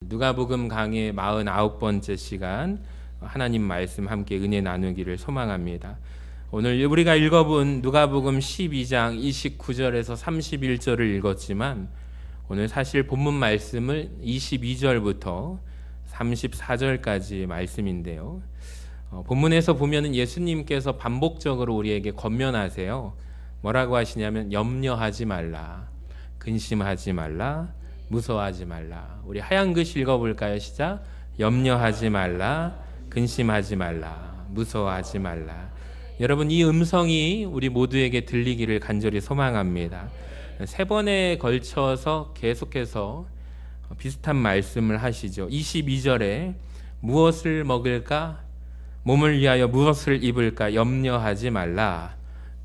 누가복음 강의 49번째 시간, 하나님 말씀 함께 은혜 나누기를 소망합니다. 오늘 우리가 읽어본 누가복음 12장 29절에서 31절을 읽었지만 오늘 사실 본문 말씀을 22절부터 34절까지 말씀인데요. 본문에서 보면은 예수님께서 반복적으로 우리에게 권면하세요. 뭐라고 하시냐면 염려하지 말라, 근심하지 말라, 무서워하지 말라. 우리 하얀 글 읽어볼까요? 시작. 염려하지 말라, 근심하지 말라, 무서워하지 말라. 여러분, 이 음성이 우리 모두에게 들리기를 간절히 소망합니다. 세 번에 걸쳐서 계속해서 비슷한 말씀을 하시죠. 22절에 무엇을 먹을까? 몸을 위하여 무엇을 입을까? 염려하지 말라.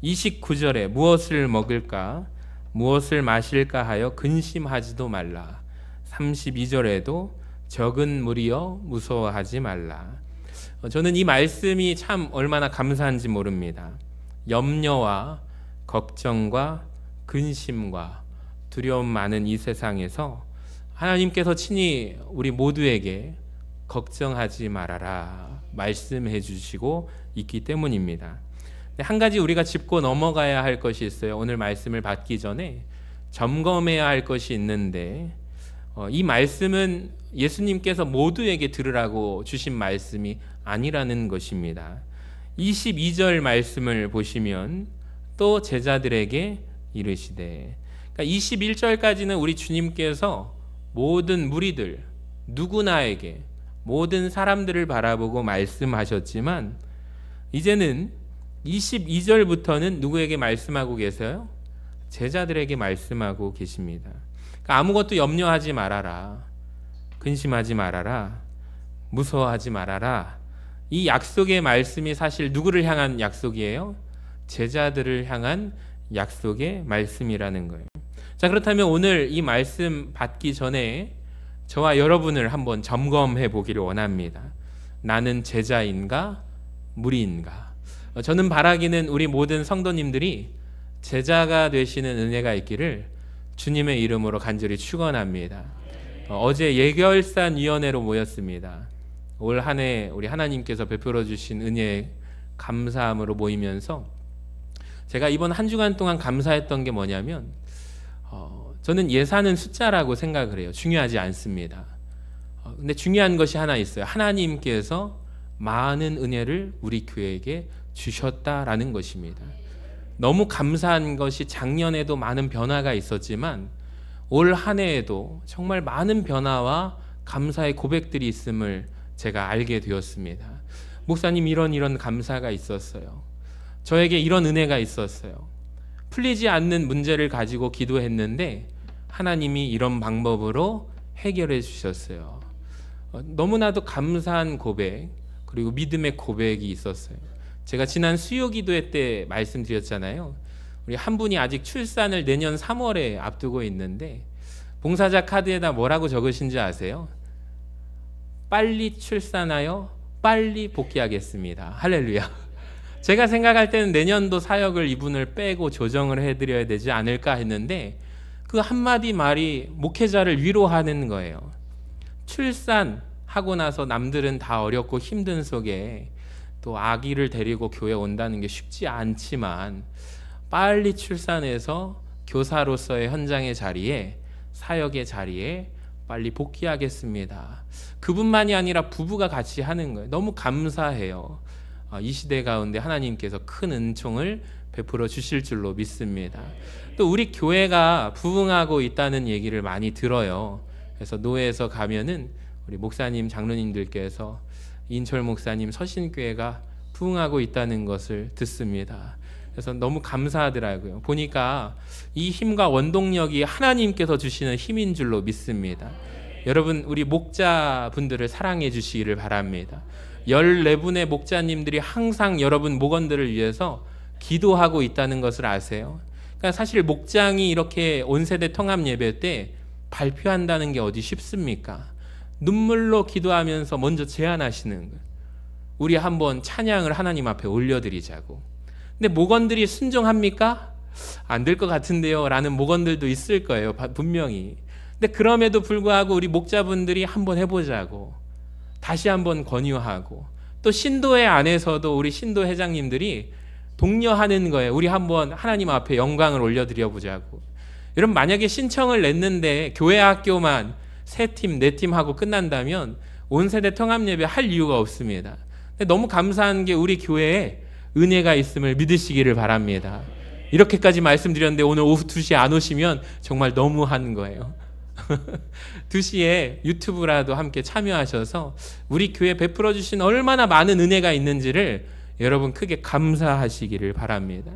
29절에 무엇을 먹을까? 무엇을 마실까 하여 근심하지도 말라. 32절에도 적은 무리여 무서워하지 말라. 저는 이 말씀이 참 얼마나 감사한지 모릅니다. 염려와 걱정과 근심과 두려움 많은 이 세상에서 하나님께서 친히 우리 모두에게 걱정하지 말아라 말씀해 주시고 있기 때문입니다. 한 가지 우리가 짚고 넘어가야 할 것이 있어요. 오늘 말씀을 받기 전에 점검해야 할 것이 있는데 이 말씀은 예수님께서 모두에게 들으라고 주신 말씀이 아니라는 것입니다. 22절 말씀을 보시면 또 제자들에게 이르시되, 그러니까 21절까지는 우리 주님께서 모든 무리들 누구나에게 모든 사람들을 바라보고 말씀하셨지만 이제는 22절부터는 누구에게 말씀하고 계세요? 제자들에게 말씀하고 계십니다. 그러니까 아무것도 염려하지 말아라, 근심하지 말아라, 무서워하지 말아라. 이 약속의 말씀이 사실 누구를 향한 약속이에요? 제자들을 향한 약속의 말씀이라는 거예요. 자, 그렇다면 오늘 이 말씀 받기 전에 저와 여러분을 한번 점검해 보기를 원합니다. 나는 제자인가 무리인가? 저는 바라기는 우리 모든 성도님들이 제자가 되시는 은혜가 있기를 주님의 이름으로 간절히 축원합니다. 어제 예결산위원회로 모였습니다. 올 한 해 우리 하나님께서 베풀어 주신 은혜에 감사함으로 모이면서 제가 이번 한 주간 동안 감사했던 게 뭐냐면 저는 예산은 숫자라고 생각을 해요. 중요하지 않습니다. 근데 중요한 것이 하나 있어요. 하나님께서 많은 은혜를 우리 교회에게 주셨다라는 것입니다. 너무 감사한 것이 작년에도 많은 변화가 있었지만 올 한 해에도 정말 많은 변화와 감사의 고백들이 있음을 제가 알게 되었습니다. 목사님, 이런 감사가 있었어요. 저에게 이런 은혜가 있었어요. 풀리지 않는 문제를 가지고 기도했는데 하나님이 이런 방법으로 해결해 주셨어요. 너무나도 감사한 고백, 그리고 믿음의 고백이 있었어요. 제가 지난 수요 기도회 때 말씀드렸잖아요. 우리 한 분이 아직 출산을 내년 3월에 앞두고 있는데 봉사자 카드에다 뭐라고 적으신지 아세요? 빨리 출산하여 빨리 복귀하겠습니다. 할렐루야. 제가 생각할 때는 내년도 사역을 이분을 빼고 조정을 해드려야 되지 않을까 했는데 그 한마디 말이 목회자를 위로하는 거예요. 출산하고 나서 남들은 다 어렵고 힘든 속에 또 아기를 데리고 교회 온다는 게 쉽지 않지만 빨리 출산해서 교사로서의 현장의 자리에, 사역의 자리에 빨리 복귀하겠습니다. 그분만이 아니라 부부가 같이 하는 거예요. 너무 감사해요. 이 시대 가운데 하나님께서 큰 은총을 베풀어 주실 줄로 믿습니다. 또 우리 교회가 부흥하고 있다는 얘기를 많이 들어요. 그래서 노회에서 가면은 우리 목사님, 장로님들께서 인철 목사님 서신교회가 부흥하고 있다는 것을 듣습니다. 그래서 너무 감사하더라고요. 보니까 이 힘과 원동력이 하나님께서 주시는 힘인 줄로 믿습니다. 여러분, 우리 목자분들을 사랑해 주시기를 바랍니다. 14분의 목자님들이 항상 여러분 목원들을 위해서 기도하고 있다는 것을 아세요? 그러니까 사실 목장이 이렇게 온세대 통합 예배 때 발표한다는 게 어디 쉽습니까? 눈물로 기도하면서 먼저 제안하시는 거예요. 우리 한번 찬양을 하나님 앞에 올려드리자고. 근데 목원들이 순종합니까? 안 될 것 같은데요 라는 목원들도 있을 거예요. 분명히. 근데 그럼에도 불구하고 우리 목자분들이 한번 해보자고 다시 한번 권유하고, 또 신도회 안에서도 우리 신도 회장님들이 독려하는 거예요. 우리 한번 하나님 앞에 영광을 올려드려 보자고. 여러분, 만약에 신청을 냈는데 교회 학교만 3팀, 4팀 하고 끝난다면 온 세대 통합 예배 할 이유가 없습니다. 근데 너무 감사한 게 우리 교회에 은혜가 있음을 믿으시기를 바랍니다. 이렇게까지 말씀드렸는데 오늘 오후 2시에 안 오시면 정말 너무한 거예요. 2시에 유튜브라도 함께 참여하셔서 우리 교회 베풀어 주신 얼마나 많은 은혜가 있는지를 여러분 크게 감사하시기를 바랍니다.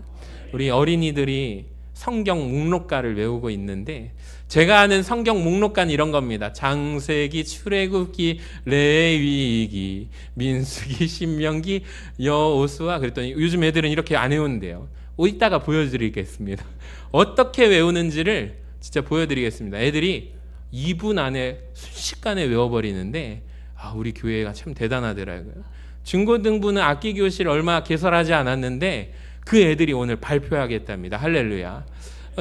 우리 어린이들이 성경 목록가를 외우고 있는데, 제가 아는 성경 목록가는 이런 겁니다. 장세기, 출애굽기, 레위기, 민수기, 신명기, 여호수아. 그랬더니 요즘 애들은 이렇게 안 외운대요. 이따가 보여드리겠습니다. 어떻게 외우는지를 진짜 보여드리겠습니다. 애들이 2분 안에 순식간에 외워버리는데 우리 교회가 참 대단하더라고요. 중고등부는 악기교실 얼마 개설하지 않았는데 그 애들이 오늘 발표하겠답니다. 할렐루야.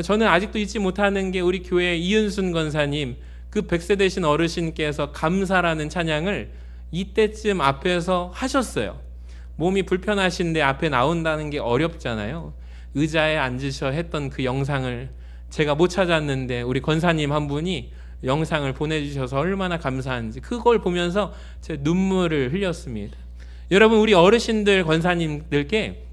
저는 아직도 잊지 못하는 게 우리 교회 이은순 권사님, 그 100세 되신 어르신께서 감사라는 찬양을 이때쯤 앞에서 하셨어요. 몸이 불편하신데 앞에 나온다는 게 어렵잖아요. 의자에 앉으셔 했던 그 영상을 제가 못 찾았는데 우리 권사님 한 분이 영상을 보내주셔서 얼마나 감사한지, 그걸 보면서 제 눈물을 흘렸습니다. 여러분, 우리 어르신들 권사님들께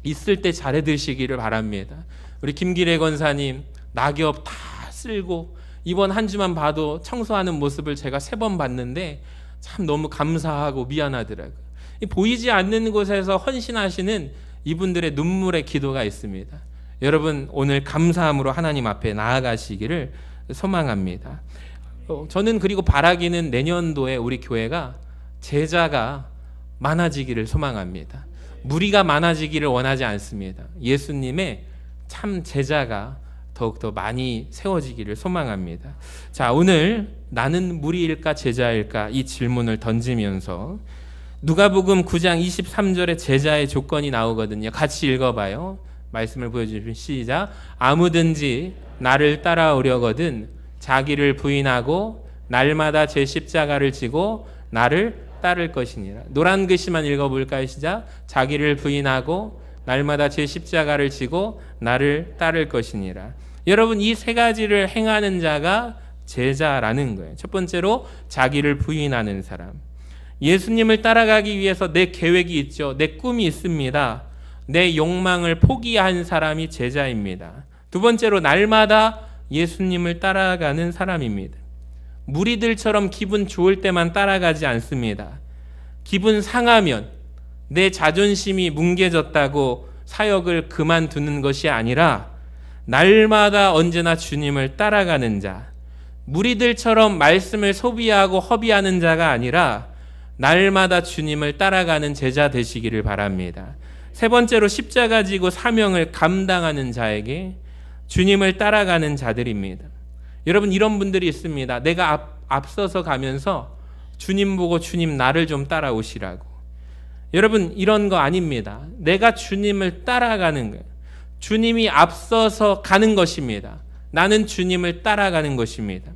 있을 때 잘해 드시기를 바랍니다. 우리 김기래 권사님 낙엽 다 쓸고 이번 한 주만 봐도 청소하는 모습을 제가 3번 봤는데 참 너무 감사하고 미안하더라고요. 보이지 않는 곳에서 헌신하시는 이분들의 눈물의 기도가 있습니다. 여러분, 오늘 감사함으로 하나님 앞에 나아가시기를 소망합니다. 저는 그리고 바라기는 내년도에 우리 교회가 제자가 많아지기를 소망합니다. 무리가 많아지기를 원하지 않습니다. 예수님의 참 제자가 더욱더 많이 세워지기를 소망합니다. 자, 오늘 나는 무리일까 제자일까 이 질문을 던지면서 누가복음 9장 23절에 제자의 조건이 나오거든요. 같이 읽어봐요. 말씀을 보여주시면 시작. 아무든지 나를 따라오려거든 자기를 부인하고 날마다 제 십자가를 지고 나를 따를 것이니라. 노란 글씨만 읽어볼까요? 시작. 자기를 부인하고 날마다 제 십자가를 지고 나를 따를 것이니라. 여러분, 이 3가지를 행하는 자가 제자라는 거예요. 첫 번째로 자기를 부인하는 사람. 예수님을 따라가기 위해서 내 계획이 있죠. 내 꿈이 있습니다. 내 욕망을 포기한 사람이 제자입니다. 두 번째로 날마다 예수님을 따라가는 사람입니다. 무리들처럼 기분 좋을 때만 따라가지 않습니다. 기분 상하면, 내 자존심이 뭉개졌다고 사역을 그만두는 것이 아니라 날마다 언제나 주님을 따라가는 자, 무리들처럼 말씀을 소비하고 허비하는 자가 아니라 날마다 주님을 따라가는 제자 되시기를 바랍니다. 3번째로 십자가 지고 사명을 감당하는 자에게 주님을 따라가는 자들입니다. 여러분, 이런 분들이 있습니다. 내가 앞서서 가면서 주님 보고 주님 나를 좀 따라오시라고. 여러분, 이런 거 아닙니다. 내가 주님을 따라가는 거예요. 주님이 앞서서 가는 것입니다. 나는 주님을 따라가는 것입니다.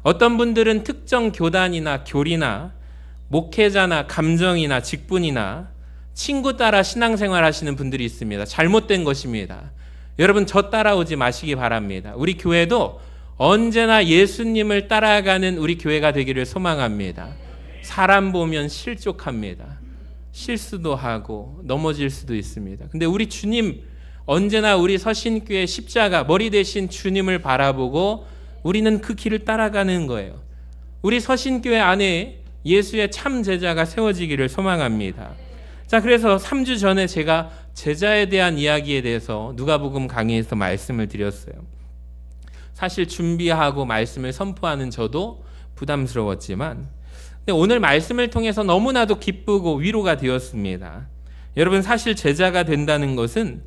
어떤 분들은 특정 교단이나 교리나 목회자나 감정이나 직분이나 친구 따라 신앙생활 하시는 분들이 있습니다. 잘못된 것입니다. 여러분, 저 따라오지 마시기 바랍니다. 우리 교회도 언제나 예수님을 따라가는 우리 교회가 되기를 소망합니다. 사람 보면 실족합니다. 실수도 하고 넘어질 수도 있습니다. 근데 우리 주님, 언제나 우리 서신교회 십자가 머리 대신 주님을 바라보고 우리는 그 길을 따라가는 거예요. 우리 서신교회 안에 예수의 참 제자가 세워지기를 소망합니다. 자, 그래서 3주 전에 제가 제자에 대한 이야기에 대해서 누가복음 강의에서 말씀을 드렸어요. 사실 준비하고 말씀을 선포하는 저도 부담스러웠지만, 근데 오늘 말씀을 통해서 너무나도 기쁘고 위로가 되었습니다. 여러분, 사실 제자가 된다는 것은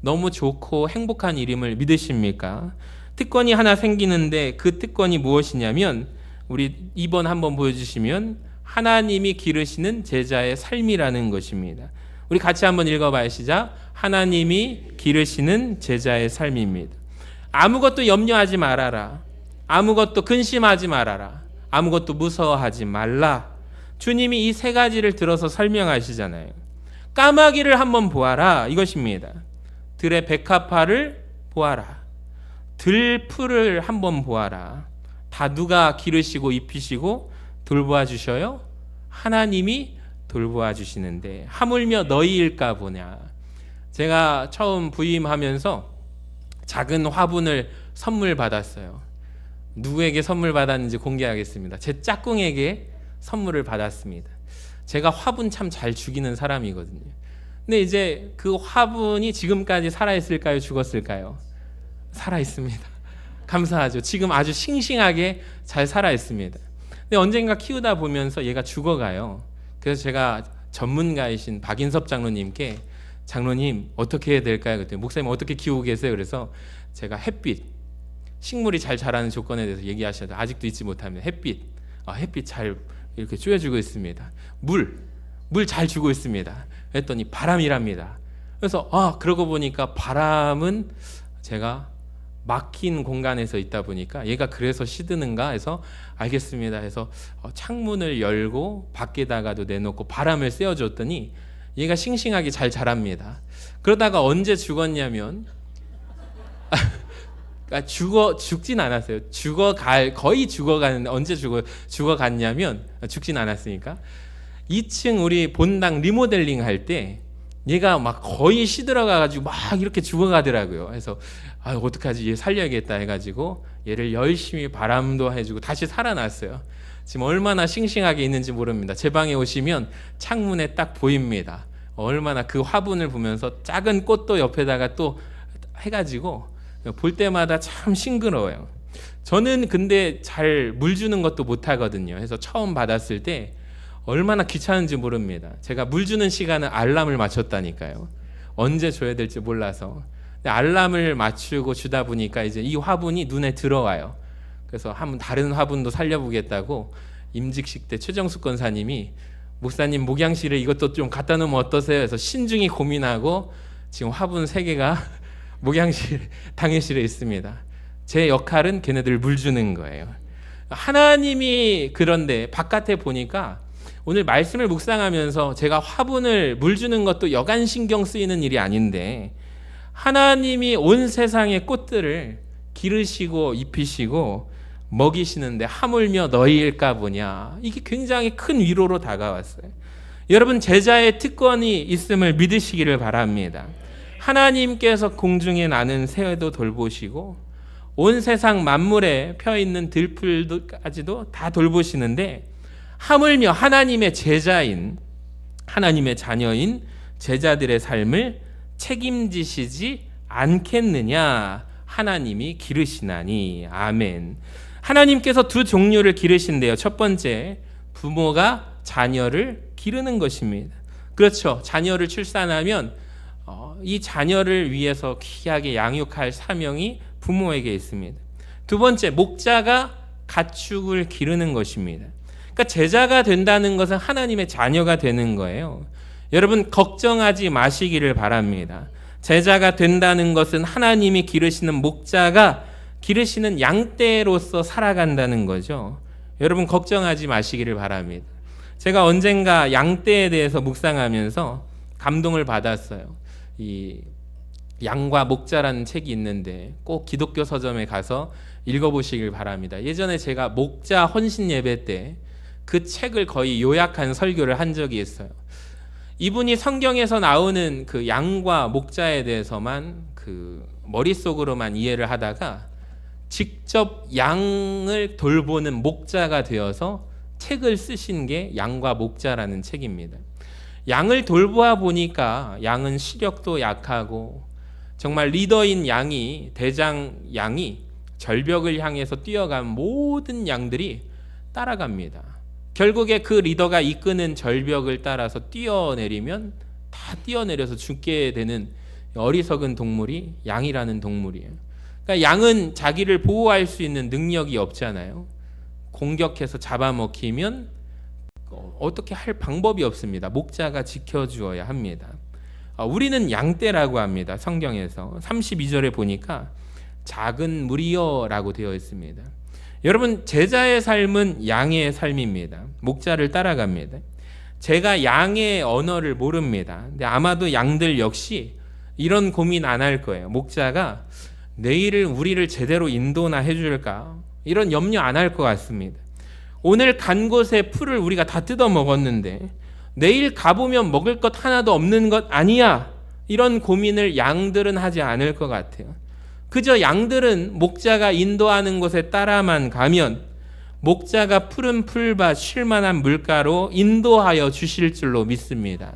너무 좋고 행복한 일임을 믿으십니까? 특권이 하나 생기는데 그 특권이 무엇이냐면, 우리 2번 한번 보여주시면 하나님이 기르시는 제자의 삶이라는 것입니다. 우리 같이 한번 읽어봐요. 시작. 하나님이 기르시는 제자의 삶입니다. 아무것도 염려하지 말아라. 아무것도 근심하지 말아라. 아무것도 무서워하지 말라. 주님이 이 세 가지를 들어서 설명하시잖아요. 까마귀를 한번 보아라 이것입니다. 들의 백합화를 보아라. 들풀을 한번 보아라. 다 누가 기르시고 입히시고 돌보아 주셔요? 하나님이 돌보아 주시는데 하물며 너희일까 보냐. 제가 처음 부임하면서 작은 화분을 선물 받았어요. 누구에게 선물 받았는지 공개하겠습니다. 제 짝꿍에게 선물을 받았습니다. 제가 화분 참 잘 죽이는 사람이거든요. 근데 이제 그 화분이 지금까지 살아있을까요? 죽었을까요? 살아있습니다. 감사하죠. 지금 아주 싱싱하게 잘 살아있습니다. 근데 언젠가 키우다 보면서 얘가 죽어가요. 그래서 제가 전문가이신 박인섭 장로님께 장로님 어떻게 해야 될까요? 그랬더니 목사님 어떻게 키우고 계세요? 그래서 제가 햇빛, 식물이 잘 자라는 조건에 대해서 얘기하셔도 아직도 잊지 못하면 햇빛 잘 이렇게 쪼여주고 있습니다. 물 잘 주고 있습니다. 했더니 바람이랍니다. 그래서 그러고 보니까 바람은 제가 막힌 공간에서 있다 보니까 얘가 그래서 시드는가 해서 알겠습니다 해서 창문을 열고 밖에다가도 내놓고 바람을 쐬어줬더니 얘가 싱싱하게 잘 자랍니다. 그러다가 언제 죽었냐면 죽진 않았어요. 거의 죽어가는데 언제 죽어갔냐면 죽진 않았으니까 2층 우리 본당 리모델링 할 때 얘가 막 거의 시들어가가지고 막 이렇게 죽어가더라고요. 그래서 어떡하지 얘 살려야겠다 해가지고 얘를 열심히 바람도 해주고 다시 살아났어요. 지금 얼마나 싱싱하게 있는지 모릅니다. 제 방에 오시면 창문에 딱 보입니다. 얼마나 그 화분을 보면서 작은 꽃도 옆에다가 또 해가지고 볼 때마다 참 싱그러워요. 저는 근데 잘 물 주는 것도 못하거든요. 그래서 처음 받았을 때 얼마나 귀찮은지 모릅니다. 제가 물 주는 시간은 알람을 맞췄다니까요. 언제 줘야 될지 몰라서. 근데 알람을 맞추고 주다 보니까 이제 이 화분이 눈에 들어와요. 그래서 한번 다른 화분도 살려보겠다고 임직식 때 최정숙 권사님이 목사님 목양실에 이것도 좀 갖다 놓으면 어떠세요? 해서 신중히 고민하고 지금 화분 3개가 목양실 당회실에 있습니다. 제 역할은 걔네들 물 주는 거예요. 하나님이 그런데 바깥에 보니까 오늘 말씀을 묵상하면서 제가 화분을 물 주는 것도 여간 신경 쓰이는 일이 아닌데 하나님이 온 세상의 꽃들을 기르시고 입히시고 먹이시는데 하물며 너희일까 보냐. 이게 굉장히 큰 위로로 다가왔어요. 여러분 제자의 특권이 있음을 믿으시기를 바랍니다. 하나님께서 공중에 나는 새도 돌보시고 온 세상 만물에 펴있는 들풀까지도 다 돌보시는데 하물며 하나님의 제자인 하나님의 자녀인 제자들의 삶을 책임지시지 않겠느냐. 하나님이 기르시나니. 아멘. 하나님께서 2 종류를 기르신대요. 첫 번째, 부모가 자녀를 기르는 것입니다. 그렇죠. 자녀를 출산하면 이 자녀를 위해서 귀하게 양육할 사명이 부모에게 있습니다. 2 번째, 목자가 가축을 기르는 것입니다. 그러니까 제자가 된다는 것은 하나님의 자녀가 되는 거예요. 여러분 걱정하지 마시기를 바랍니다. 제자가 된다는 것은 하나님이 기르시는 목자가 기르시는 양떼로서 살아간다는 거죠. 여러분 걱정하지 마시기를 바랍니다. 제가 언젠가 양떼에 대해서 묵상하면서 감동을 받았어요. 이 양과 목자라는 책이 있는데 꼭 기독교 서점에 가서 읽어보시길 바랍니다. 예전에 제가 목자 헌신 예배 때 그 책을 거의 요약한 설교를 한 적이 있어요. 이분이 성경에서 나오는 그 양과 목자에 대해서만 그 머릿속으로만 이해를 하다가 직접 양을 돌보는 목자가 되어서 책을 쓰신 게 양과 목자라는 책입니다. 양을 돌보아 보니까 양은 시력도 약하고 정말 리더인 양이 대장 양이 절벽을 향해서 뛰어간 모든 양들이 따라갑니다. 결국에 그 리더가 이끄는 절벽을 따라서 뛰어내리면 다 뛰어내려서 죽게 되는 어리석은 동물이 양이라는 동물이에요. 그러니까 양은 자기를 보호할 수 있는 능력이 없잖아요. 공격해서 잡아먹히면 어떻게 할 방법이 없습니다. 목자가 지켜주어야 합니다. 우리는 양떼라고 합니다. 성경에서 32절에 보니까 작은 무리여라고 되어 있습니다. 여러분, 제자의 삶은 양의 삶입니다. 목자를 따라갑니다. 제가 양의 언어를 모릅니다. 근데 아마도 양들 역시 이런 고민 안 할 거예요. 목자가 내일 우리를 제대로 인도나 해줄까? 이런 염려 안 할 것 같습니다. 오늘 간 곳에 풀을 우리가 다 뜯어 먹었는데 내일 가보면 먹을 것 하나도 없는 것 아니야? 이런 고민을 양들은 하지 않을 것 같아요. 그저 양들은 목자가 인도하는 곳에 따라만 가면 목자가 푸른 풀밭 쉴만한 물가로 인도하여 주실 줄로 믿습니다.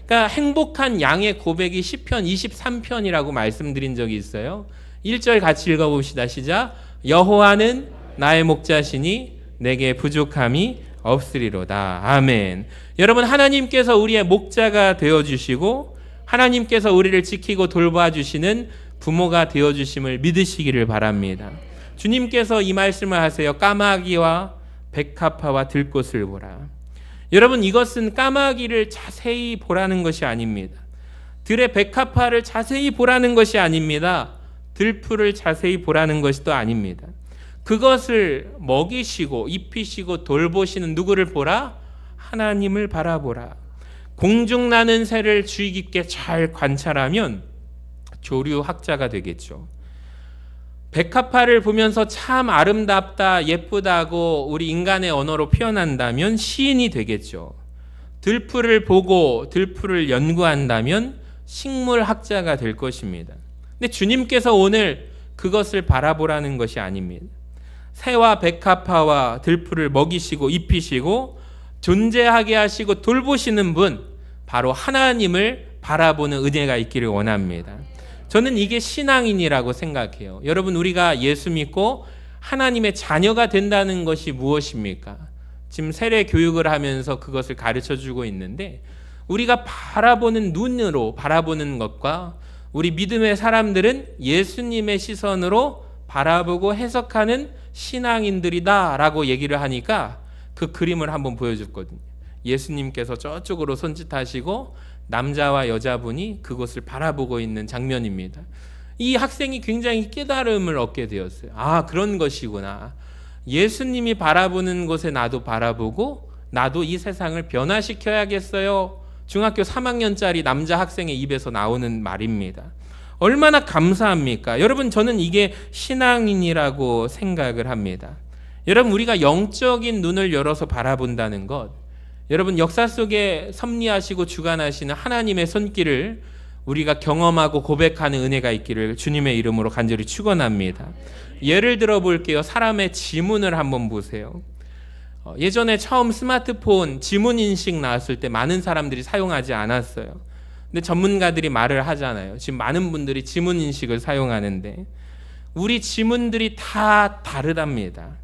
그러니까 행복한 양의 고백이 시편 23편이라고 말씀드린 적이 있어요. 1절 같이 읽어봅시다. 시작. 여호와는 나의 목자시니 내게 부족함이 없으리로다. 아멘. 여러분, 하나님께서 우리의 목자가 되어주시고 하나님께서 우리를 지키고 돌봐주시는 부모가 되어주심을 믿으시기를 바랍니다. 주님께서 이 말씀을 하세요. 까마귀와 백합화와 들꽃을 보라. 여러분, 이것은 까마귀를 자세히 보라는 것이 아닙니다. 들의 백합화를 자세히 보라는 것이 아닙니다. 들풀을 자세히 보라는 것이 또 아닙니다. 그것을 먹이시고 입히시고 돌보시는 누구를 보라? 하나님을 바라보라. 공중 나는 새를 주의 깊게 잘 관찰하면 조류학자가 되겠죠. 백합화를 보면서 참 아름답다, 예쁘다고 우리 인간의 언어로 표현한다면 시인이 되겠죠. 들풀을 보고 들풀을 연구한다면 식물학자가 될 것입니다. 근데 주님께서 오늘 그것을 바라보라는 것이 아닙니다. 새와 백합화와 들풀을 먹이시고 입히시고 존재하게 하시고 돌보시는 분, 바로 하나님을 바라보는 은혜가 있기를 원합니다. 저는 이게 신앙인이라고 생각해요. 여러분, 우리가 예수 믿고 하나님의 자녀가 된다는 것이 무엇입니까? 지금 세례 교육을 하면서 그것을 가르쳐주고 있는데, 우리가 바라보는 눈으로 바라보는 것과 우리 믿음의 사람들은 예수님의 시선으로 바라보고 해석하는 신앙인들이다라고 얘기를 하니까 그 그림을 한번 보여줬거든요. 예수님께서 저쪽으로 손짓하시고 남자와 여자분이 그곳을 바라보고 있는 장면입니다. 이 학생이 굉장히 깨달음을 얻게 되었어요. 아, 그런 것이구나. 예수님이 바라보는 곳에 나도 바라보고 나도 이 세상을 변화시켜야겠어요. 중학교 3학년짜리 남자 학생의 입에서 나오는 말입니다. 얼마나 감사합니까? 여러분, 저는 이게 신앙인이라고 생각을 합니다. 여러분, 우리가 영적인 눈을 열어서 바라본다는 것, 여러분, 역사 속에 섭리하시고 주관하시는 하나님의 손길을 우리가 경험하고 고백하는 은혜가 있기를 주님의 이름으로 간절히 축원합니다. 예를 들어 볼게요. 사람의 지문을 한번 보세요. 예전에 처음 스마트폰 지문 인식 나왔을 때 많은 사람들이 사용하지 않았어요. 근데 전문가들이 말을 하잖아요. 지금 많은 분들이 지문 인식을 사용하는데 우리 지문들이 다 다르답니다.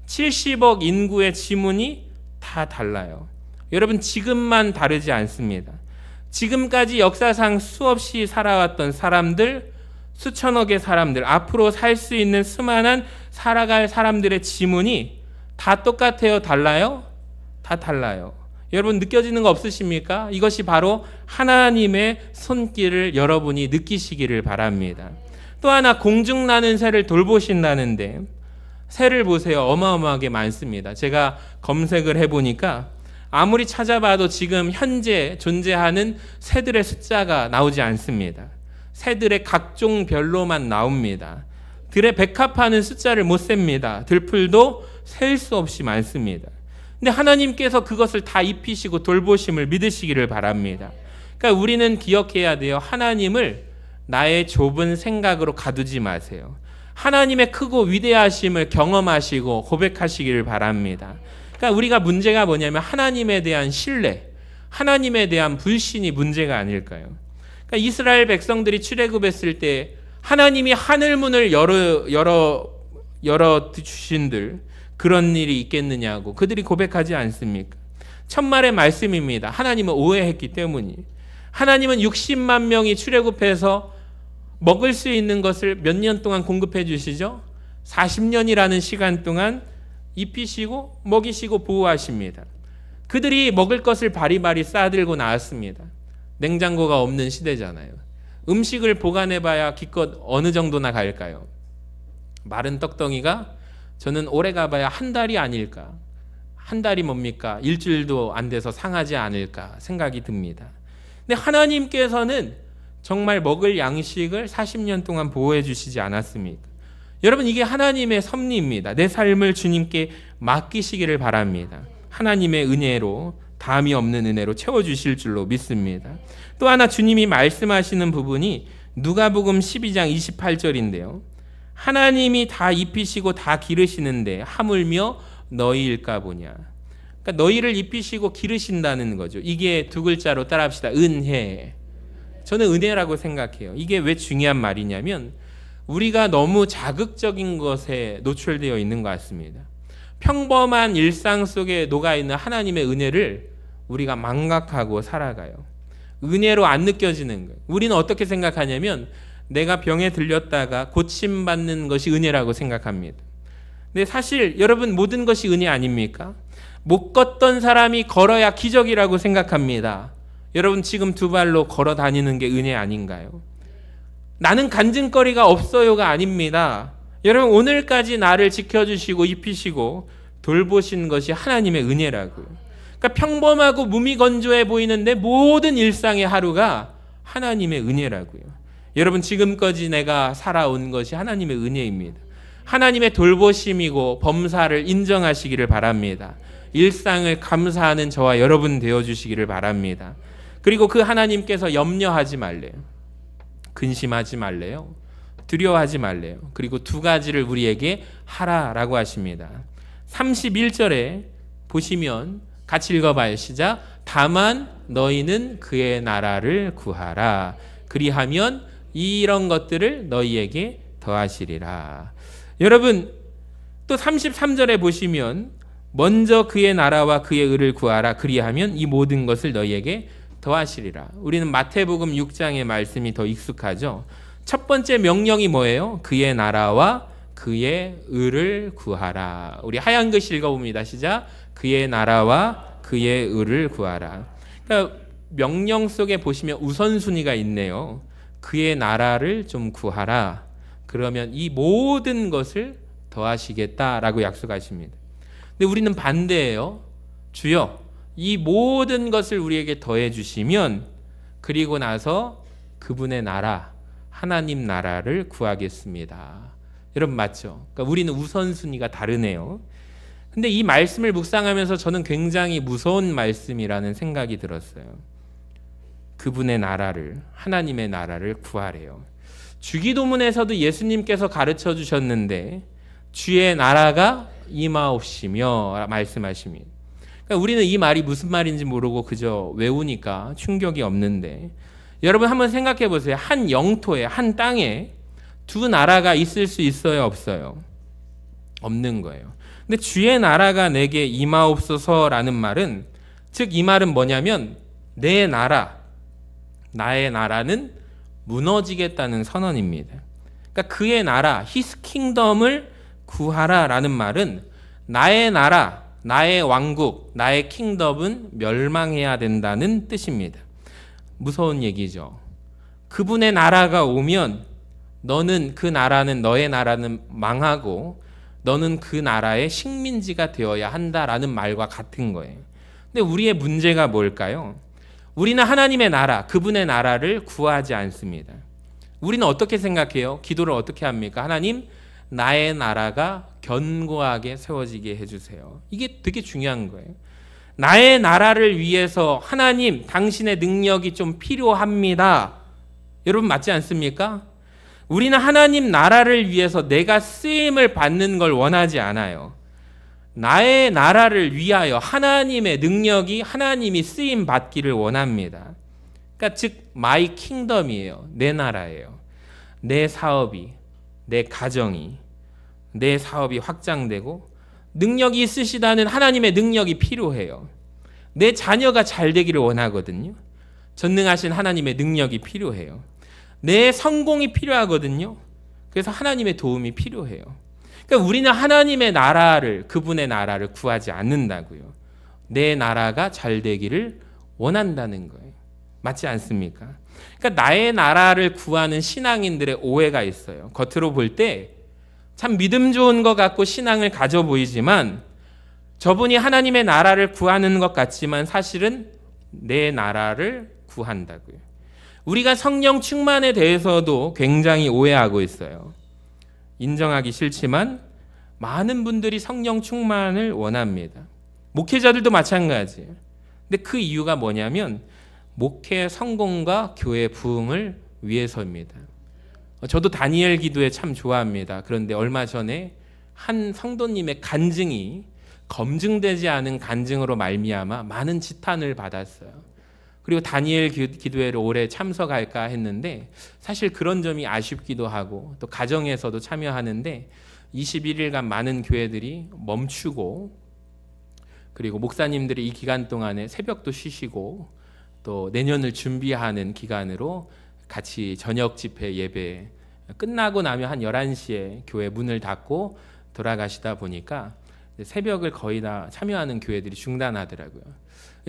70억 인구의 지문이 다 달라요. 여러분, 지금만 다르지 않습니다. 지금까지 역사상 수없이 살아왔던 사람들, 수천억의 사람들, 앞으로 살 수 있는 수많은 살아갈 사람들의 지문이 다 똑같아요? 달라요? 다 달라요. 여러분, 느껴지는 거 없으십니까? 이것이 바로 하나님의 손길을 여러분이 느끼시기를 바랍니다. 또 하나, 공중 나는 새를 돌보신다는데 새를 보세요. 어마어마하게 많습니다. 제가 검색을 해보니까 아무리 찾아봐도 지금 현재 존재하는 새들의 숫자가 나오지 않습니다. 새들의 각종별로만 나옵니다. 들의 백합화는 숫자를 못 셉니다. 들풀도 셀 수 없이 많습니다. 근데 하나님께서 그것을 다 입히시고 돌보심을 믿으시기를 바랍니다. 그러니까 우리는 기억해야 돼요. 하나님을 나의 좁은 생각으로 가두지 마세요. 하나님의 크고 위대하심을 경험하시고 고백하시기를 바랍니다. 그러니까 우리가 문제가 뭐냐면 하나님에 대한 신뢰, 하나님에 대한 불신이 문제가 아닐까요? 그러니까 이스라엘 백성들이 출애굽했을 때 하나님이 하늘 문을 열어 주신들 그런 일이 있겠느냐고 그들이 고백하지 않습니까? 천말의 말씀입니다. 하나님은 오해했기 때문이에요. 하나님은 60만 명이 출애굽해서 먹을 수 있는 것을 몇 년 동안 공급해 주시죠? 40년이라는 시간 동안 입히시고 먹이시고 보호하십니다. 그들이 먹을 것을 바리바리 싸들고 나왔습니다. 냉장고가 없는 시대잖아요. 음식을 보관해봐야 기껏 어느 정도나 갈까요? 마른 떡덩이가 저는 오래 가봐야 한 달이 아닐까. 한 달이 뭡니까? 일주일도 안 돼서 상하지 않을까 생각이 듭니다. 근데 하나님께서는 정말 먹을 양식을 40년 동안 보호해 주시지 않았습니까? 여러분, 이게 하나님의 섭리입니다. 내 삶을 주님께 맡기시기를 바랍니다. 하나님의 은혜로, 담이 없는 은혜로 채워주실 줄로 믿습니다. 또 하나 주님이 말씀하시는 부분이 누가복음 12장 28절인데요. 하나님이 다 입히시고 다 기르시는데 하물며 너희일까 보냐. 그러니까 너희를 입히시고 기르신다는 거죠. 이게 두 글자로 따라합시다. 은혜. 저는 은혜라고 생각해요. 이게 왜 중요한 말이냐면 우리가 너무 자극적인 것에 노출되어 있는 것 같습니다. 평범한 일상 속에 녹아있는 하나님의 은혜를 우리가 망각하고 살아가요. 은혜로 안 느껴지는 거예요. 우리는 어떻게 생각하냐면 내가 병에 들렸다가 고침받는 것이 은혜라고 생각합니다. 근데 사실 여러분, 모든 것이 은혜 아닙니까? 못 걷던 사람이 걸어야 기적이라고 생각합니다. 여러분, 지금 두 발로 걸어 다니는 게 은혜 아닌가요? 나는 간증거리가 없어요가 아닙니다. 여러분, 오늘까지 나를 지켜주시고 입히시고 돌보신 것이 하나님의 은혜라고요. 그러니까 평범하고 무미건조해 보이는데 모든 일상의 하루가 하나님의 은혜라고요. 여러분, 지금까지 내가 살아온 것이 하나님의 은혜입니다. 하나님의 돌보심이고 범사를 인정하시기를 바랍니다. 일상을 감사하는 저와 여러분 되어주시기를 바랍니다. 그리고 그 하나님께서 염려하지 말래요. 근심하지 말래요. 두려워하지 말래요. 그리고 두 가지를 우리에게 하라라고 하십니다. 31절에 보시면 같이 읽어봐요. 시작. 다만 너희는 그의 나라를 구하라. 그리하면 이런 것들을 너희에게 더하시리라. 여러분, 또 33절에 보시면 먼저 그의 나라와 그의 의를 구하라. 그리하면 이 모든 것을 너희에게 더하시리라. 우리는 마태복음 6장의 말씀이 더 익숙하죠. 첫 번째 명령이 뭐예요? 그의 나라와 그의 의를 구하라. 우리 하얀 글씨 읽어봅니다. 시작. 그의 나라와 그의 의를 구하라. 그러니까 명령 속에 보시면 우선순위가 있네요. 그의 나라를 좀 구하라. 그러면 이 모든 것을 더하시겠다라고 약속하십니다. 근데 우리는 반대예요. 주여, 이 모든 것을 우리에게 더해 주시면 그리고 나서 그분의 나라, 하나님 나라를 구하겠습니다. 여러분, 맞죠? 그러니까 우리는 우선순위가 다르네요. 근데 이 말씀을 묵상하면서 저는 굉장히 무서운 말씀이라는 생각이 들었어요. 그분의 나라를, 하나님의 나라를 구하래요. 주기도문에서도 예수님께서 가르쳐 주셨는데 주의 나라가 임하옵시며 말씀하십니다. 그러니까 우리는 이 말이 무슨 말인지 모르고 그저 외우니까 충격이 없는데, 여러분 한번 생각해 보세요. 한 영토에, 한 땅에 두 나라가 있을 수 있어요, 없어요? 없는 거예요. 근데 주의 나라가 내게 임하옵소서라는 말은, 즉 이 말은 뭐냐면 내 나라, 나의 나라는 무너지겠다는 선언입니다. 그러니까 그의 나라, His kingdom을 구하라라는 말은 나의 나라, 나의 왕국, 나의 킹덤은 멸망해야 된다는 뜻입니다. 무서운 얘기죠. 그분의 나라가 오면 너는, 그 나라는, 너의 나라는 망하고 너는 그 나라의 식민지가 되어야 한다라는 말과 같은 거예요. 근데 우리의 문제가 뭘까요? 우리는 하나님의 나라, 그분의 나라를 구하지 않습니다. 우리는 어떻게 생각해요? 기도를 어떻게 합니까? 하나님, 나의 나라가 견고하게 세워지게 해주세요. 이게 되게 중요한 거예요. 나의 나라를 위해서 하나님, 당신의 능력이 좀 필요합니다. 여러분, 맞지 않습니까? 우리는 하나님 나라를 위해서 내가 쓰임을 받는 걸 원하지 않아요. 나의 나라를 위하여 하나님의 능력이, 하나님이 쓰임 받기를 원합니다. 그러니까 즉 마이 킹덤이에요. 내 나라예요. 내 사업이, 내 가정이, 내 사업이 확장되고 능력이 있으시다는 하나님의 능력이 필요해요. 내 자녀가 잘 되기를 원하거든요. 전능하신 하나님의 능력이 필요해요. 내 성공이 필요하거든요. 그래서 하나님의 도움이 필요해요. 그러니까 우리는 하나님의 나라를, 그분의 나라를 구하지 않는다고요. 내 나라가 잘 되기를 원한다는 거예요. 맞지 않습니까? 그러니까 나의 나라를 구하는 신앙인들의 오해가 있어요. 겉으로 볼 때 참 믿음 좋은 것 같고 신앙을 가져 보이지만 저분이 하나님의 나라를 구하는 것 같지만 사실은 내 나라를 구한다고요. 우리가 성령 충만에 대해서도 굉장히 오해하고 있어요. 인정하기 싫지만 많은 분들이 성령 충만을 원합니다. 목회자들도 마찬가지예요. 근데 그 이유가 뭐냐면 목회 성공과 교회 부흥을 위해서입니다. 저도 다니엘 기도회 참 좋아합니다. 그런데 얼마 전에 한 성도님의 간증이 검증되지 않은 간증으로 말미암아 많은 지탄을 받았어요. 그리고 다니엘 기도회를 올해 참석할까 했는데 사실 그런 점이 아쉽기도 하고 또 가정에서도 참여하는데 21일간 많은 교회들이 멈추고 그리고 목사님들이 이 기간 동안에 새벽도 쉬시고 또 내년을 준비하는 기간으로 같이 저녁 집회 예배 끝나고 나면 한 11시에 교회 문을 닫고 돌아가시다 보니까 새벽을 거의 다 참여하는 교회들이 중단하더라고요.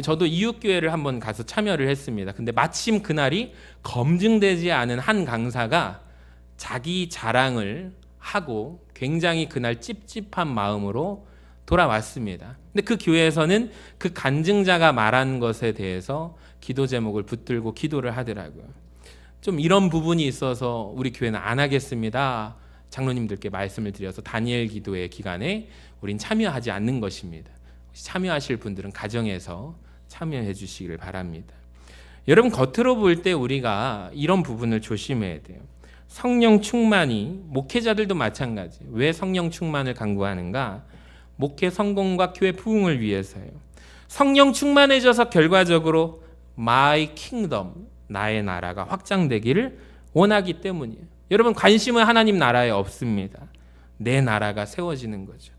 저도 이웃교회를 한번 가서 참여를 했습니다. 근데 마침 그날이 검증되지 않은 한 강사가 자기 자랑을 하고 굉장히 그날 찝찝한 마음으로 돌아왔습니다. 근데 그 교회에서는 그 간증자가 말한 것에 대해서 기도 제목을 붙들고 기도를 하더라고요. 좀 이런 부분이 있어서 우리 교회는 안 하겠습니다. 장로님들께 말씀을 드려서 다니엘 기도회 기간에 우린 참여하지 않는 것입니다. 혹시 참여하실 분들은 가정에서 참여해 주시기를 바랍니다. 여러분 겉으로 볼 때 우리가 이런 부분을 조심해야 돼요. 성령 충만이 목회자들도 마찬가지. 왜 성령 충만을 강구하는가? 목회 성공과 교회 부흥을 위해서예요. 성령 충만해져서 결과적으로 My kingdom, 나의 나라가 확장되기를 원하기 때문이에요. 여러분 관심은 하나님 나라에 없습니다. 내 나라가 세워지는 거죠.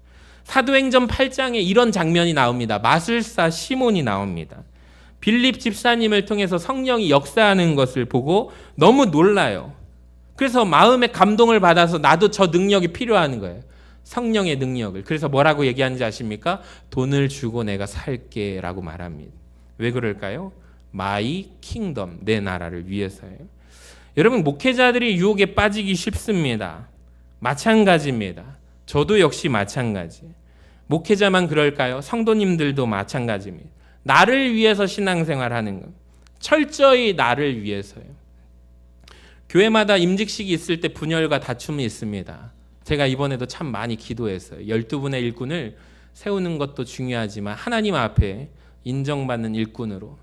사도행전 8장에 이런 장면이 나옵니다. 마술사 시몬이 나옵니다. 빌립 집사님을 통해서 성령이 역사하는 것을 보고 너무 놀라요. 그래서 마음에 감동을 받아서 나도 저 능력이 필요한 거예요. 성령의 능력을. 그래서 뭐라고 얘기하는지 아십니까? 돈을 주고 내가 살게 라고 말합니다. 왜 그럴까요? My kingdom, 내 나라를 위해서예요. 여러분 목회자들이 유혹에 빠지기 쉽습니다. 마찬가지입니다. 저도 역시 마찬가지. 목회자만 그럴까요? 성도님들도 마찬가지입니다. 나를 위해서 신앙생활하는 것. 철저히 나를 위해서요. 교회마다 임직식이 있을 때 분열과 다툼이 있습니다. 제가 이번에도 참 많이 기도했어요. 12분의 일꾼을 세우는 것도 중요하지만 하나님 앞에 인정받는 일꾼으로.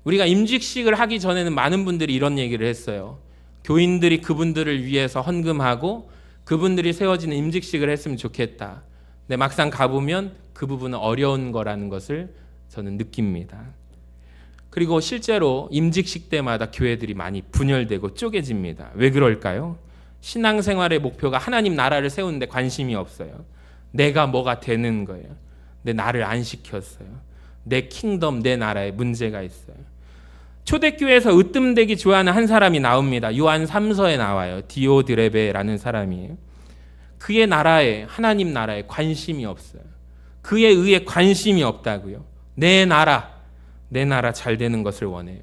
우리가 임직식을 하기 전에는 많은 분들이 이런 얘기를 했어요. 교인들이 그분들을 위해서 헌금하고 그분들이 세워지는 임직식을 했으면 좋겠다. 근데 막상 가보면 그 부분은 어려운 거라는 것을 저는 느낍니다. 그리고 실제로 임직식 때마다 교회들이 많이 분열되고 쪼개집니다. 왜 그럴까요? 신앙생활의 목표가 하나님 나라를 세우는데 관심이 없어요. 내가 뭐가 되는 거예요. 근데 나를 안 시켰어요. 내 킹덤, 내 나라에 문제가 있어요. 초대교회에서 으뜸되기 좋아하는 한 사람이 나옵니다. 요한 3서에 나와요. 디오드레베라는 사람이에요. 그의 나라에, 하나님 나라에 관심이 없어요. 그에 의해 관심이 없다고요. 내 나라 잘 되는 것을 원해요.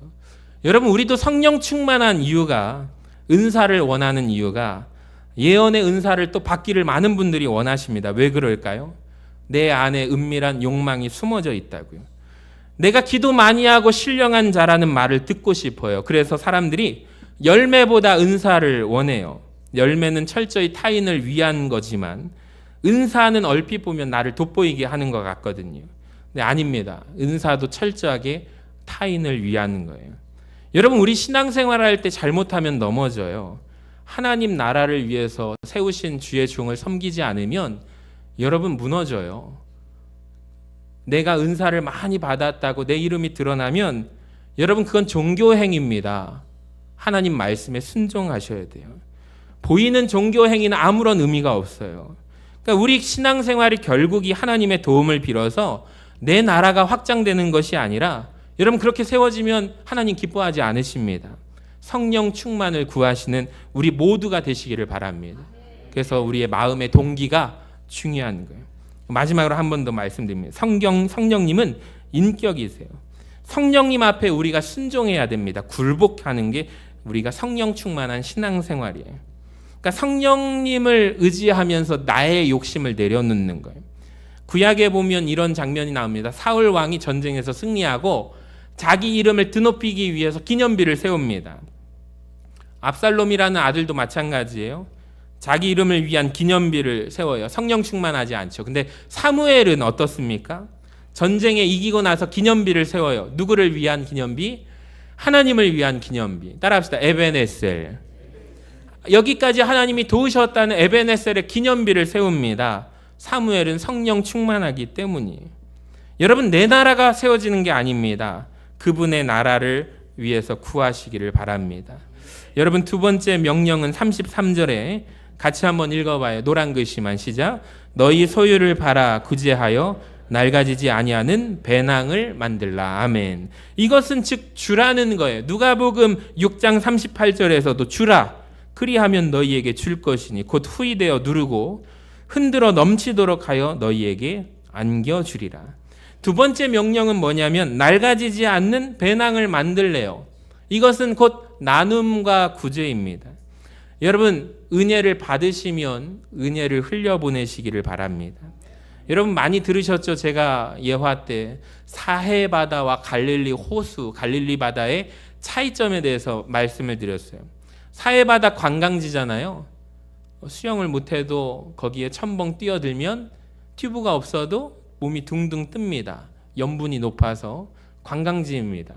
여러분 우리도 성령 충만한 이유가, 은사를 원하는 이유가, 예언의 은사를 또 받기를 많은 분들이 원하십니다. 왜 그럴까요? 내 안에 은밀한 욕망이 숨어져 있다고요. 내가 기도 많이 하고 신령한 자라는 말을 듣고 싶어요. 그래서 사람들이 열매보다 은사를 원해요. 열매는 철저히 타인을 위한 거지만 은사는 얼핏 보면 나를 돋보이게 하는 것 같거든요. 근데 아닙니다. 은사도 철저하게 타인을 위하는 거예요. 여러분 우리 신앙생활할 때 잘못하면 넘어져요. 하나님 나라를 위해서 세우신 주의 종을 섬기지 않으면 여러분 무너져요. 내가 은사를 많이 받았다고 내 이름이 드러나면 여러분 그건 종교행위입니다. 하나님 말씀에 순종하셔야 돼요. 보이는 종교행위는 아무런 의미가 없어요. 그러니까 우리 신앙생활이 결국이 하나님의 도움을 빌어서 내 나라가 확장되는 것이 아니라 여러분 그렇게 세워지면 하나님 기뻐하지 않으십니다. 성령 충만을 구하시는 우리 모두가 되시기를 바랍니다. 그래서 우리의 마음의 동기가 중요한 거예요. 마지막으로 한 번 더 말씀드립니다. 성령님은 인격이세요. 성령님 앞에 우리가 순종해야 됩니다. 굴복하는 게 우리가 성령 충만한 신앙생활이에요. 그러니까 성령님을 의지하면서 나의 욕심을 내려놓는 거예요. 구약에 보면 이런 장면이 나옵니다. 사울 왕이 전쟁에서 승리하고 자기 이름을 드높이기 위해서 기념비를 세웁니다. 압살롬이라는 아들도 마찬가지예요. 자기 이름을 위한 기념비를 세워요. 성령 충만하지 않죠. 근데 사무엘은 어떻습니까? 전쟁에 이기고 나서 기념비를 세워요. 누구를 위한 기념비? 하나님을 위한 기념비. 따라합시다. 에베네셀. 여기까지 하나님이 도우셨다는 에베네셀의 기념비를 세웁니다. 사무엘은 성령 충만하기 때문이에요. 여러분, 내 나라가 세워지는 게 아닙니다. 그분의 나라를 위해서 구하시기를 바랍니다. 여러분, 두 번째 명령은 33절에 같이 한번 읽어봐요. 노란 글씨만 시작. 너희 소유를 팔아 구제하여 낡아지지 아니하는 배낭을 만들라. 아멘. 이것은 즉 주라는 거예요. 누가복음 6장 38절에서도 주라. 그리하면 너희에게 줄 것이니 곧 후이되어 누르고 흔들어 넘치도록 하여 너희에게 안겨주리라. 두 번째 명령은 뭐냐면 낡아지지 않는 배낭을 만들래요. 이것은 곧 나눔과 구제입니다. 여러분, 은혜를 받으시면 은혜를 흘려보내시기를 바랍니다. 여러분 많이 들으셨죠? 제가 예화 때 사해 바다와 갈릴리 호수, 갈릴리 바다의 차이점에 대해서 말씀을 드렸어요. 사해 바다 관광지잖아요. 수영을 못해도 거기에 첨벙 뛰어들면 튜브가 없어도 몸이 둥둥 뜹니다. 염분이 높아서 관광지입니다.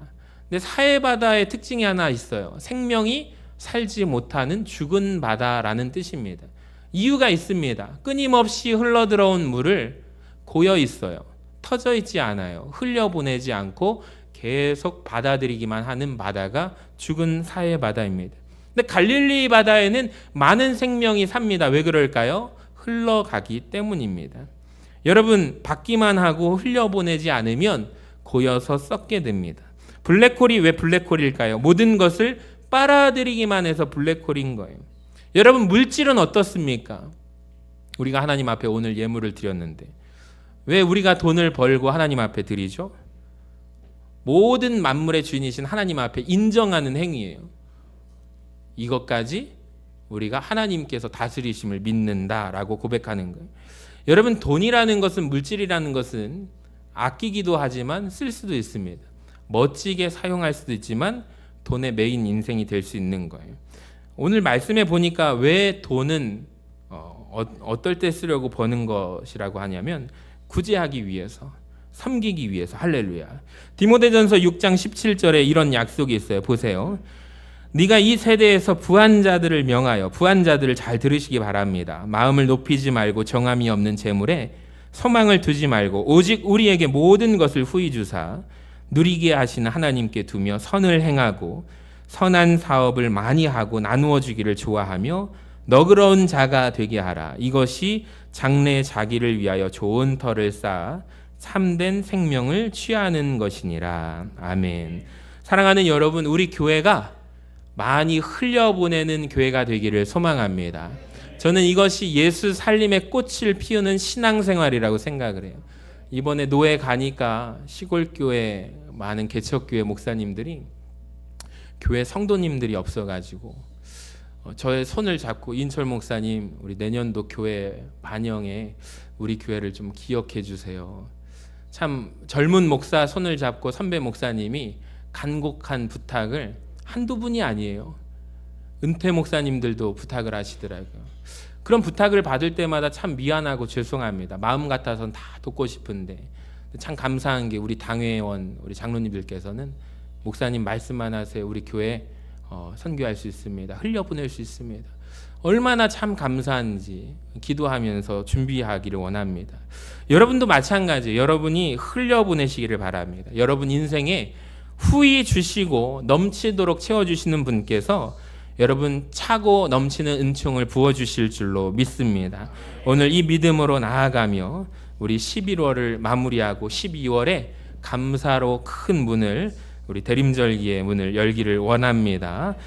근데 사해 바다의 특징이 하나 있어요. 생명이 살지 못하는 죽은 바다라는 뜻입니다. 이유가 있습니다. 끊임없이 흘러들어온 물을 고여 있어요. 터져 있지 않아요. 흘려보내지 않고 계속 받아들이기만 하는 바다가 죽은 사해 바다입니다. 근데 갈릴리 바다에는 많은 생명이 삽니다. 왜 그럴까요? 흘러가기 때문입니다. 여러분, 받기만 하고 흘려보내지 않으면 고여서 썩게 됩니다. 블랙홀이 왜 블랙홀일까요? 모든 것을 빨아들이기만 해서 블랙홀인 거예요. 여러분, 물질은 어떻습니까? 우리가 하나님 앞에 오늘 예물을 드렸는데 왜 우리가 돈을 벌고 하나님 앞에 드리죠? 모든 만물의 주인이신 하나님 앞에 인정하는 행위예요. 이것까지 우리가 하나님께서 다스리심을 믿는다라고 고백하는 거예요. 여러분, 돈이라는 것은, 물질이라는 것은 아끼기도 하지만 쓸 수도 있습니다. 멋지게 사용할 수도 있지만 돈의 메인 인생이 될 수 있는 거예요. 오늘 말씀에 보니까 왜 돈은 어떨 때 쓰려고 버는 것이라고 하냐면 구제하기 위해서, 섬기기 위해서. 할렐루야. 디모데전서 6장 17절에 이런 약속이 있어요. 보세요. 네가 이 세대에서 부한 자들을 명하여, 부한 자들을 잘 들으시기 바랍니다. 마음을 높이지 말고 정함이 없는 재물에 소망을 두지 말고 오직 우리에게 모든 것을 후히 주사 누리게 하시는 하나님께 두며 선을 행하고 선한 사업을 많이 하고 나누어 주기를 좋아하며 너그러운 자가 되게 하라. 이것이 장래 자기를 위하여 좋은 터를 쌓아 참된 생명을 취하는 것이니라. 아멘. 사랑하는 여러분, 우리 교회가 많이 흘려보내는 교회가 되기를 소망합니다. 저는 이것이 예수 살림의 꽃을 피우는 신앙생활이라고 생각을 해요. 이번에 노회 가니까 시골교회 많은 개척교회 목사님들이 교회 성도님들이 없어가지고 저의 손을 잡고 인철 목사님, 우리 내년도 교회 반영에 우리 교회를 좀 기억해 주세요. 참 젊은 목사 손을 잡고 선배 목사님이 간곡한 부탁을 한두 분이 아니에요. 은퇴 목사님들도 부탁을 하시더라고요. 그런 부탁을 받을 때마다 참 미안하고 죄송합니다. 마음 같아서는 다 돕고 싶은데 참 감사한 게 우리 당회원, 우리 장로님들께서는 목사님 말씀만 하세요. 우리 교회 선교할 수 있습니다. 흘려보낼 수 있습니다. 얼마나 참 감사한지 기도하면서 준비하기를 원합니다. 여러분도 마찬가지예요. 여러분이 흘려보내시기를 바랍니다. 여러분 인생에 후히 주시고 넘치도록 채워주시는 분께서 여러분 차고 넘치는 은총을 부어주실 줄로 믿습니다. 오늘 이 믿음으로 나아가며 우리 11월을 마무리하고 12월에 감사로 큰 문을, 우리 대림절기의 문을 열기를 원합니다.